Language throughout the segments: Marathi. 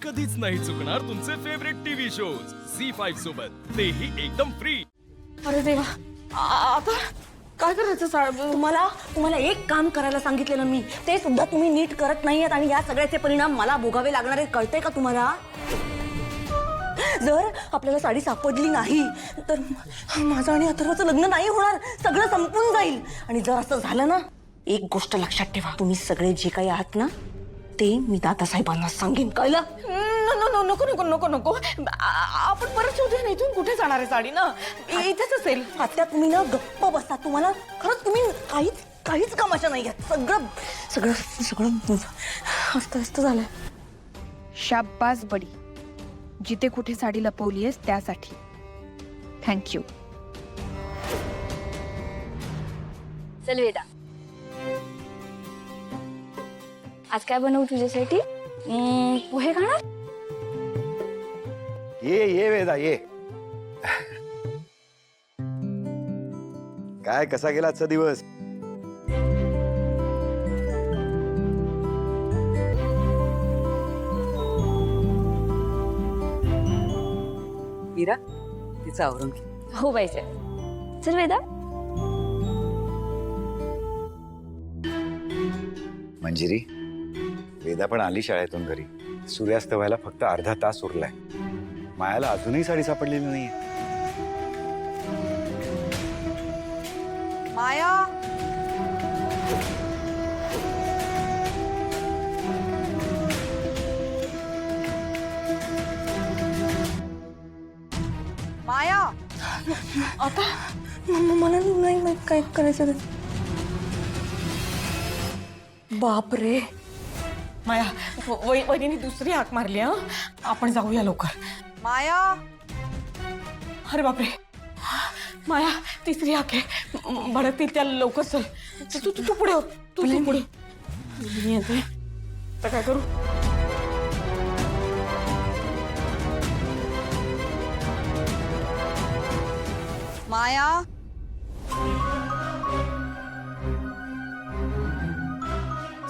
कधीच नाही चुकणार तुमचे फेवरेट टीव्ही शोज झी5 सोबत, तेही एकदम फ्री। अरे देवा, आता काय करायचं? तुम्हाला एक काम करायला सांगितलेलं मी, ते सुद्धा तुम्ही नीट करत नाहीयेत आणि या सगळ्याचे परिणाम मला भोगावे लागणार आहेत, कळतंय का तुम्हाला? जर आपल्याला साडी सापडली नाही तर माझं आणि अथर्वचं लग्न नाही होणार, सगळं संपून जाईल। आणि जर असं झालं ना, एक गोष्ट लक्षात ठेवा, तुम्ही सगळे जे काही आहात ना ते मी दादासाहेबांना सांगेन, कळलं? नको नको नको नको, आपण परत शोधूया ना, इथून कुठे जाणार आहे साडी ना, इथेच असेल। आता तुम्ही ना गप्प बसा, तुम्हाला खरंच तुम्ही काहीच कामाच्या नाही आहेत, सगळं सगळं सगळं अस्त झालंय। शाब्बास बडी, जिथे कुठे साडी लपवली आहेस त्यासाठी थँक्यू। चल वेदा, आज काय बनवू तुझ्यासाठी? पोहे खाणार? ये वेदा ये। काय कसा गेला आजचा दिवस? मीरा, तिचं आवरून घे। हो पाहिजे। चल वेदा। मंजिरी, वेदा पण आली शाळेतून घरी, सूर्यास्त व्हायला फक्त अर्धा तास उरलाय, मायाला अजूनही साडी सापडलेली नाहीये। माया, माया, आता मला नाही माहित काय करायचं। बापरे, माया, वहिनीने दुसरी हाक मारली। आपण जाऊया लवकर। माया, अरे बापरे, माया, तिसरी हाक आहे, भडकतील त्या, लवकर चल। तू पुढे हो, तू पुढे। मी येते, तर काय करू? माया,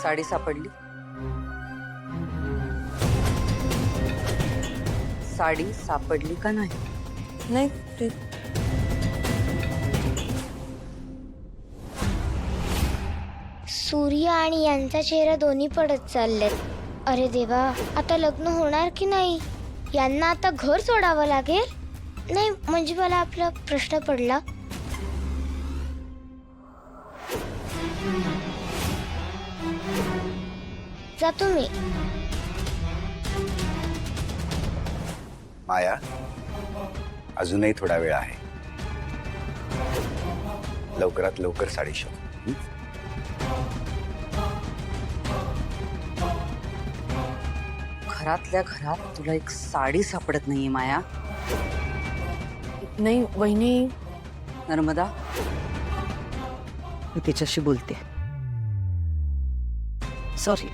साडी सापडली? साडी सापडली का नाही? नाही ते सूर्य आणि यांचा चेहरा दोन्ही पडत चाललेत। अरे देवा, आता लग्न होणार की नाही? यांना आता घर सोडावं लागेल? नाही म्हणजे मला आपला प्रश्न पडला। जातो मी। माया, अजूनही थोडा वेळ आहे, लवकरात लवकर साडी शोध। घरातल्या घरात तुला एक साडी सापडत नाहीये माया? नाही वहिनी, नर्मदा, मी तिच्याशी बोलते। सॉरी,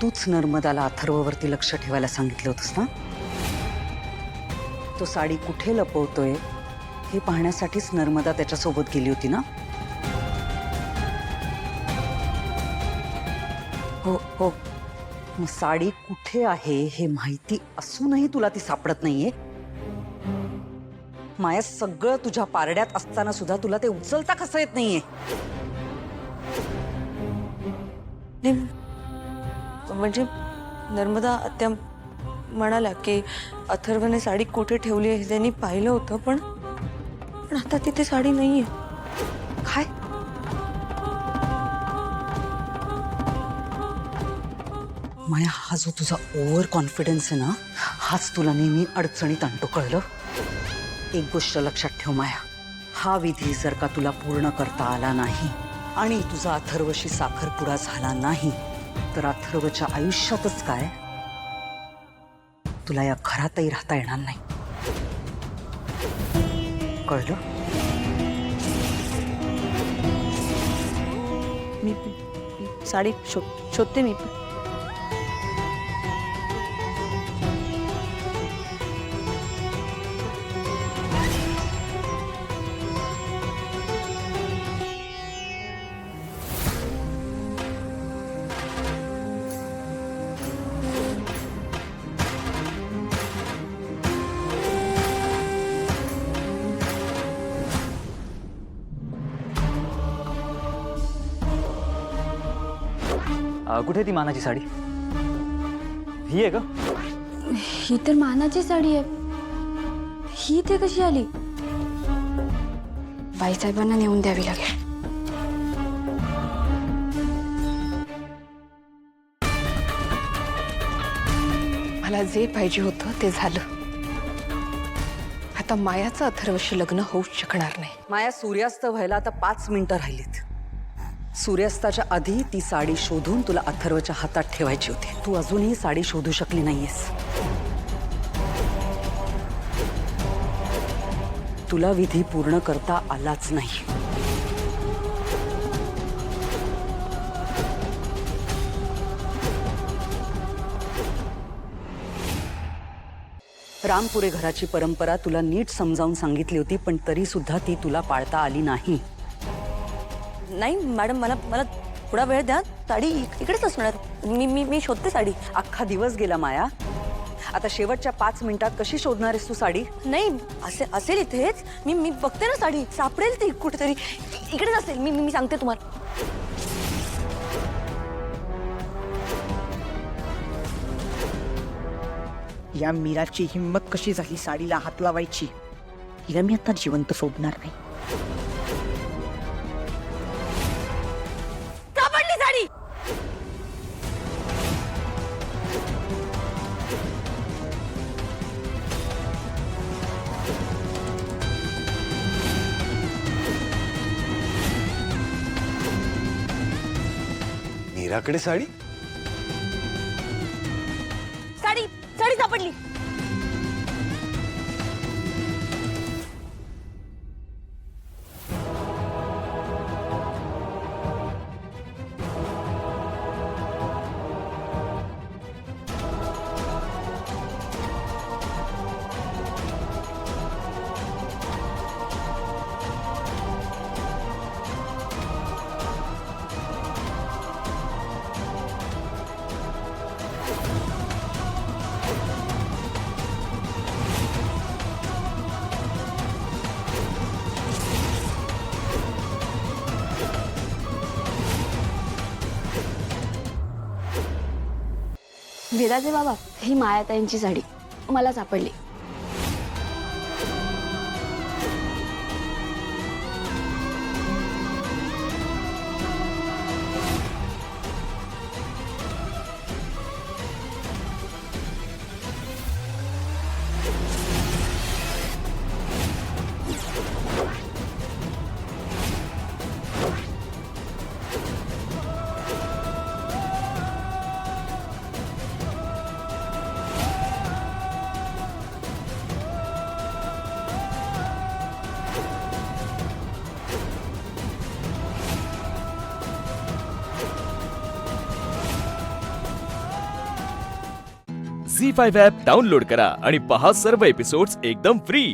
तूच नर्मदाला अथर्ववरती लक्ष ठेवायला सांगितलं होतंस ना? तो साडी कुठे लपवतोय हे पाहण्यासाठीच नर्मदा त्याच्यासोबत गेली होती ना? हो हो, मग साडी कुठे आहे हे माहिती असूनही तुला ती सापडत नाहीये? माया, सगळं तुझ्या पारड्यात असताना सुद्धा तुला ते उचलता कसं येत नाहीये? म्हणजे नर्मदा आत्या म्हणाल्या की अथर्वने साडी कुठे ठेवली आहे त्यांनी पाहिलं होतं, पण आता तिथे साडी नाहीये। काय? माया, हा जो तुझा ओव्हर कॉन्फिडन्स आहे ना, हाच तुला नेहमी अडचणीत आणतो, कळलं? एक गोष्ट लक्षात ठेव माया, हा विधी जर का तुला पूर्ण करता आला नाही आणि तुझा अथर्वशी साखरपुडा झाला नाही तर अथर्वच्या आयुष्यातच काय, तुला या घरातही राहता येणार नाही, कळलं? मी साडी शोधते मी। कुठे ती मानाची साडी? ही आहे का? ही तर मानाची साडी आहे. ही इथे कशी आली? बाईसाहेबांना नेऊन द्यावी लागेल. मला जे पाहिजे होतं ते झालं. आता मायाचं अथर्वशी लग्न होऊच शकणार नाही. माया, सूर्यास्त व्हायला आता 5 मिनिटं राहिलीत. सूर्यास्ताच्या आधी ती साडी शोधून तुला अथर्वच्या हातात ठेवायची होती. तू अजूनही साडी शोधू शकली नाहीयेस. तुला विधी पूर्ण करता आलाच नाही. रामपुरे घराची परंपरा तुला नीट समजावून सांगितली होती, पण तरी सुद्धा ती तुला पाळता आली नाही. नाही मॅडम, मला थोडा वेळ द्या. साडी इकडेच असणार. मी शोधते साडी. अख्खा दिवस गेला माया. आता शेवटच्या 5 मिनिटात कशी शोधणार आहेस तू साडी? नाही, असेल इथेच. मी बघते ना साडी. सापडेल ती कुठेतरी. इकडेच असेल. मी सांगते तुम्हाला. या मीराची हिंमत कशी झाली साडीला हात लावायची? हिला मी आता जिवंत सोडणार नाही. सापडली साडी. मीराकडे साडी? साडी साडी सापडली. वेदाचे बाबा, ही मायाताईंची साडी मला सापडली. झी5 ॲप डाउनलोड करा आणि पहा सर्व एपिसोड्स एकदम फ्री.